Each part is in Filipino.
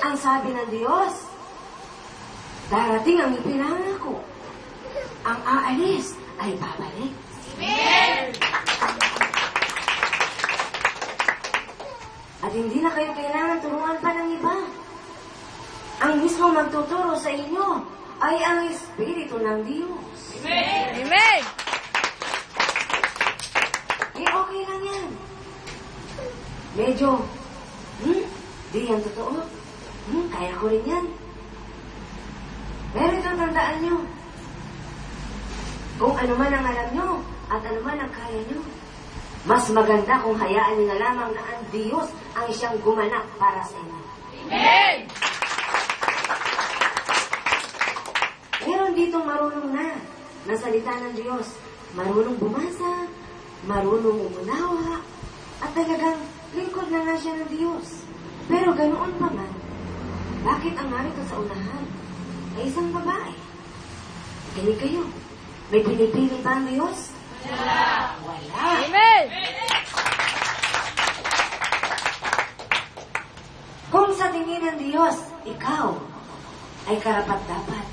ang sabi ng Diyos. Darating ang ipinangako. Ang aalis ay babalik. Amen! At hindi na kayo kailangan turuan pa ng iba. Ang mismo magtuturo sa inyo ay ang Espiritu ng Diyos. Amen! Amen! Okay lang yan. Medyo, di yan totoo. Kaya ko rin yan. Pero ito tandaan nyo. Kung ano man ang alam nyo at ano man ang kaya nyo, mas maganda kung hayaan nyo na lamang na ang Diyos ang siyang gumanap para sa inyo. Amen! Meron ditong marunong na salita ng Diyos. Marunong bumasa, marunong umunawa, at talagang lingkod na nga siya ng Diyos. Pero ganoon pa man, bakit ang narito sa unahan ay isang babae? Kaya kayo, may pinipili ba ang Diyos? Wala. Amen! Kung sa tingin ng Diyos, ikaw ay karapat-dapat.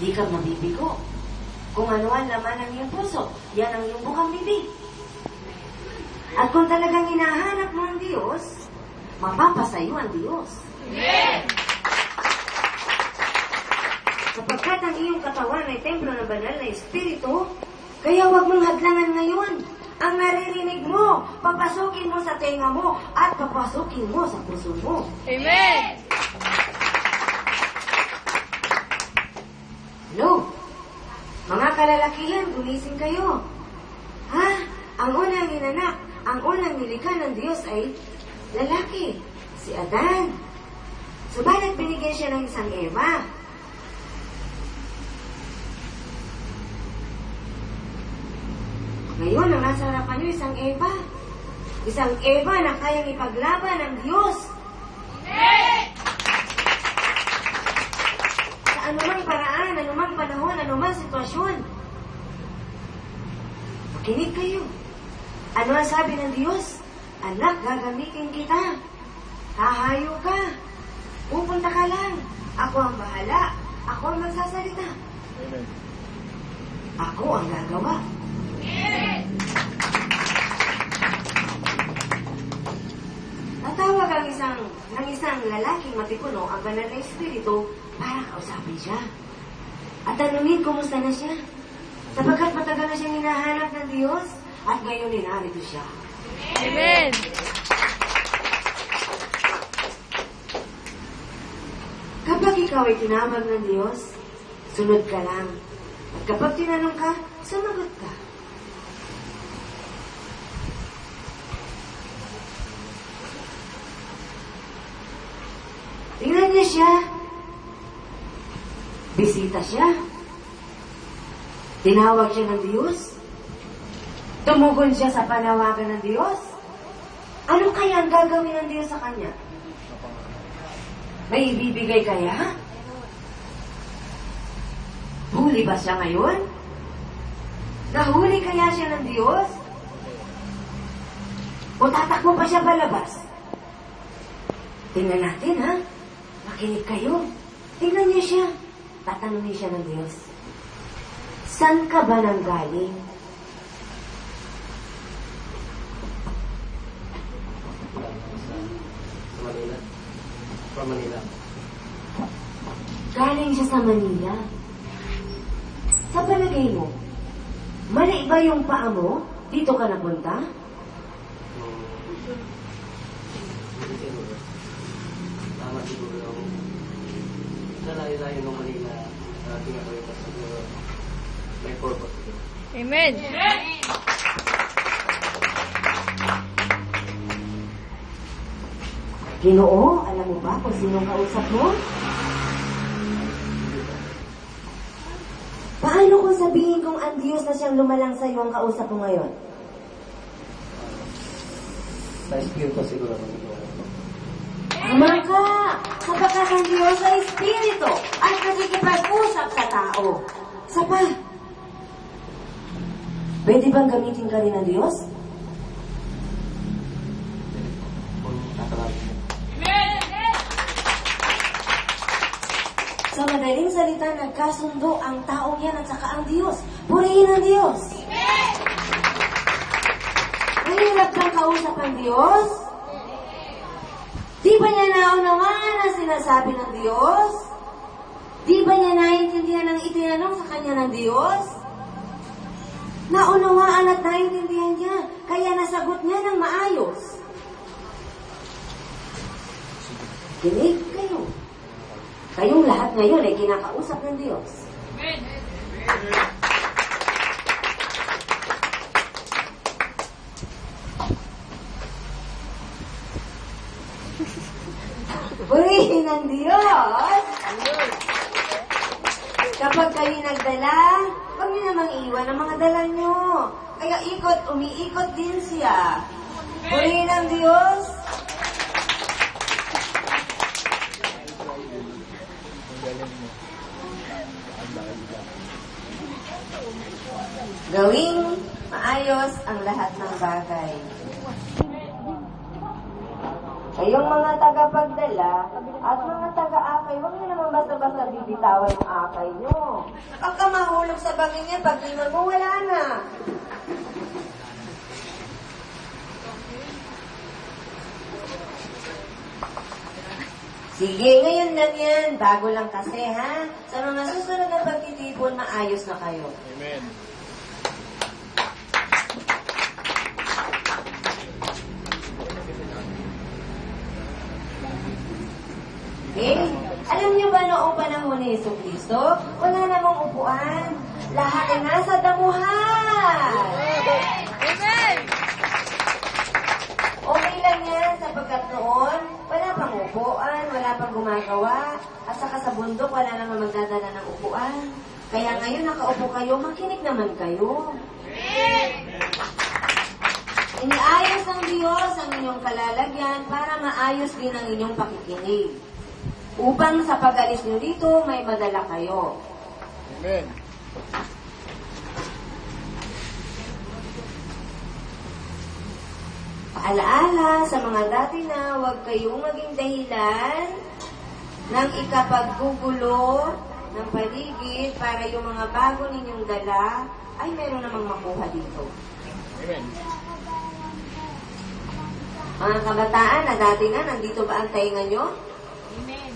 Di ka mabibigo. Kung ano ang laman ng iyong puso, yan ang iyong bukang bibig. At kung talagang hinahanap mo ang Diyos, mapapasayo ang Diyos. Amen! Sapagkat ang iyong katawan ay templo ng banal na Espiritu, kaya huwag mong hadlangan ngayon. Ang naririnig mo, papasukin mo sa tenga mo, at papasukin mo sa puso mo. Amen! Hello? Mga kalalakihan, gumising kayo. Ha? Ang unang inanak, ang unang nilikha ng Diyos ay lalaki, si Adan. Subalit binigyan siya ng isang Eva. Ngayon, ang nasa harapan niyo, isang Eva. Isang Eva na kayang ipaglaban ng Diyos. Amen! Sa anumang paraan, anumang panahon, anumang sitwasyon. Makinig kayo. Ano ang sabi ng Diyos? Anak, gagamitin kita. Hahayo ka. Pupunta ka lang. Ako ang bahala. Ako ang magsasalita. Ako ang gagawa. Natawag ang isang lalaking matipuno ang banal na Espiritu para kausapin siya. At tanungin kumusta na siya. Sapagkat matagal na siyang hinahanap ng Diyos at ngayon narito siya. Amen! Kapag ikaw ay tinawag ng Diyos, sunod ka lang. At kapag tinanong ka, sumagot ka. Tingnan niya siya. Bisita siya. Tinawag siya ng Diyos. Tumugon siya sa panawagan ng Diyos. Ano kaya ang gagawin ng Diyos sa kanya? May ibibigay kaya? Huli ba siya ngayon? Nahuli kaya siya ng Diyos? O tatakbo pa siya palabas? Tingnan natin, ha? Makinig kayo. Tingnan niyo siya. Tatanungin siya ng Diyos. Saan ka ba nanggaling? From Manila. Galing siya sa Manila. Sa palagay mo, mali ba yung paa mo? Dito ka napunta? Hindi siguro. Tama siguro yung sa layo-layo ng Manila tinatawid na siguro may purpose siguro. Amen! Ginoo, alam mo ba kung sinong kausap mo? Paano kung sabihin kung ang Diyos na siyang lumalang sa iyo ang kausap mo ngayon? Sa espiritu siguro. Tama ka! Sapagkat ang Diyos ay Espiritu at nakikipag-usap sa tao. Isa pa, pwede bang gamitin ka rin ng Diyos? Kung tatalagin mo. salita, nagkasundo ang taong yan at saka ang Diyos. Purihin ang Diyos. Mahirap bang kausap ang Diyos? Di ba niya naunawaan ang sinasabi ng Diyos? Di ba niya naiintindihan ang itinanong sa kanya ng Diyos? Naunawaan at naiintindihan niya, kaya nasagot niya ng maayos. Kinig kayo. Kayong lahat ngayon ay kinakausap ng Diyos. Amen. Purihin ng Diyos! Kapag kayo nagdala, huwag niyo namang iwan ang mga dala niyo. Kaya umiikot din siya. Purihin ng Diyos! Gawing maayos ang lahat ng bagay. Kayong mga tagapagdala at mga taga-akay, huwag niyo naman basta-basta bibitawan yung akay niyo. Baka mahulog sa bangin niya, pag iwan mo, wala na. Sige, ngayon lang yan. Bago lang kasi, ha? Sa mga susunod na pagtitipon, maayos na kayo. Amen. Okay? Alam niyo ba noong panahon ni Jesucristo, wala namang upuan. Lahat ay nasa damuhan. Amen. Okay lang yan sapagkat noon, wala pang upuan, wala pang gumagawa, at saka sa bundok, wala namang magdadala ng upuan. Kaya ngayon nakaupo kayo, makinig naman kayo. Iniayos ng Diyos ang inyong kalalagyan para maayos din ang inyong pakikinig. Upang sa pag-alis nyo dito, may madala kayo. Amen. Paalaala sa mga dati na huwag kayong maging dahilan ng ikapaggugulo ng paligid para yung mga bago ninyong dala ay meron namang makuha dito. Amen. Mga kabataan na dati nga, nandito ba ang tainga nyo? Amen.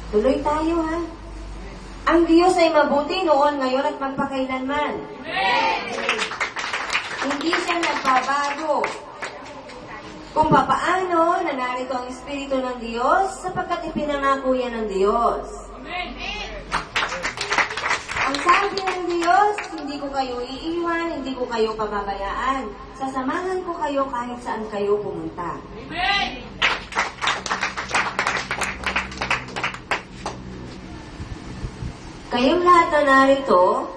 Tuloy tayo, ha? Ang Diyos ay mabuti noon, ngayon at magpakailanman. Hindi siya nagbabago. Kung papaano na narito ang Espiritu ng Diyos sapagkat ipinangako yan ng Diyos. Ang sabi ng Diyos, hindi ko kayo iiwan, hindi ko kayo pababayaan. Sasamahan ko kayo kahit saan kayo pumunta. Kayong lahat na narito,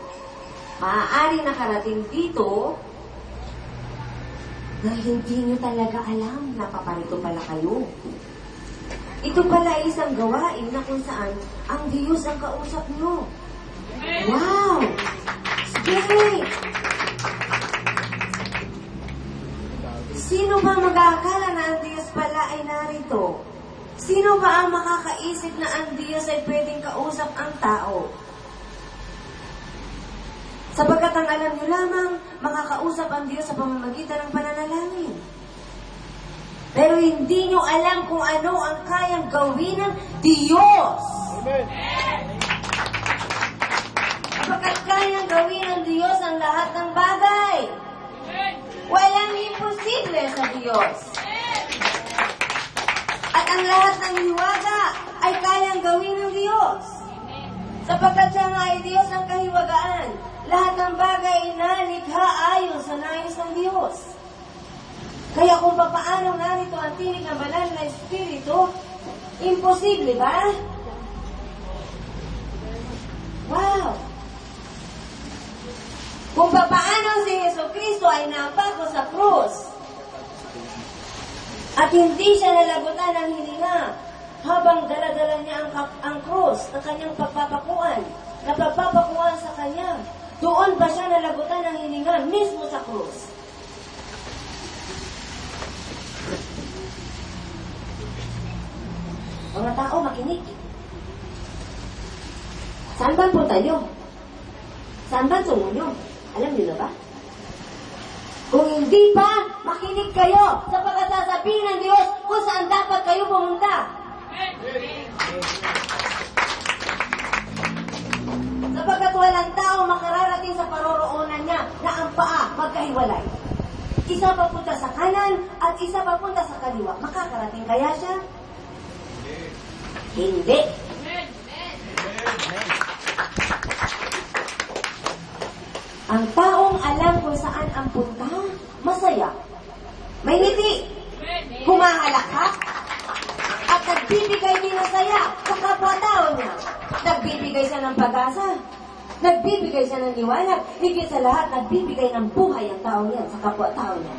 maaari nakarating dito dahil hindi nyo talaga alam na paparito pala kayo. Ito pala ay isang gawain na kung saan ang Diyos ang kausap nyo. Wow! Great! Sino ba mag-aakala na ang Diyos pala ay narito? Sino ba ang makakaisip na ang Diyos ay pwedeng kausap ang tao? Sapagkat ang alam nyo lamang, makakausap ang Diyos sa pamamagitan ng pananalangin. Pero hindi nyo alam kung ano ang kayang gawin ng Diyos. Amen. Sapagkat kayang gawin ng Diyos ang lahat ng bagay. Walang imposible sa Diyos. At ang lahat ng hiwaga ay kayang gawin ng Diyos. Sapagkat siya nga ay Diyos ng kahiwagaan. Lahat ng bagay ay nalikha ayon sa nais ng Diyos. Kaya kung papaano narito ang tinig ng banal na Espiritu, imposible ba? Wow! Kung papaano si Jesucristo ay napako sa krus at hindi siya nalagutan ng hininga habang daladala niya ang krus na kanyang pagpapakuan, na pagpapakuan sa kanya, doon pa siya nalagutan ng hininga mismo sa krus. makinig. Saan ba po tayo? Saan ba tungo nyo? Alam niyo na ba? Kung hindi pa, makinig kayo sapagkat sasabihin ng Diyos kung saan dapat kayo pumunta. Sapagkat walang tao makararating sa paroroonan niya na ang paa magkahiwalay. Isa papunta sa kanan at isa papunta sa kaliwa. Makakarating kaya siya? Hindi. Ang taong alam kung saan ang punta, masaya. May ngiti, humahalakhak, at nagbibigay din ng saya sa kapwa-tao niya. Nagbibigay siya ng pag-asa, nagbibigay siya ng liwanag, higit sa lahat, nagbibigay ng buhay ang tao niya sa kapwa-tao niya.